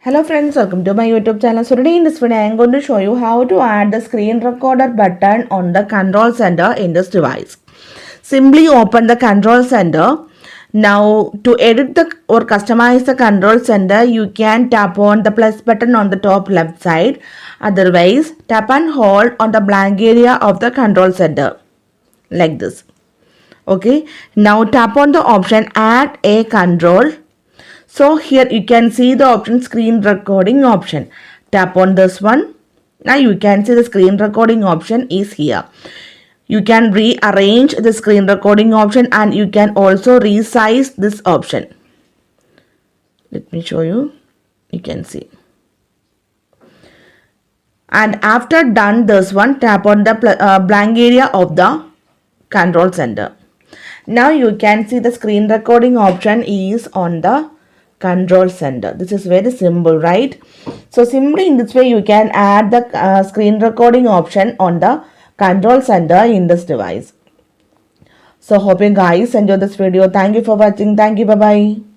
Hello friends, welcome to my YouTube channel. So today in this video I am going to show you how to add the screen recorder button on the control center in this device. Simply open the control center. Now to edit the or customize the control center, you can tap on the plus button on the top left side. Otherwise, tap and hold on the blank area of the control center like this. Okay, now tap on the option add a control. So here you can see the option screen recording option. Tap on this one. Now you can see the screen recording option is here. You can rearrange the screen recording option and you can also resize this option. Let me show you. You can see. And after done this one, tap on the blank area of the control center. Now you can see the screen recording option is on the control center. This is very simple, right? So simply in this way you can add the screen recording option on the control center in this device. So hope you guys enjoy this video. Thank you for watching. Thank you. Bye bye.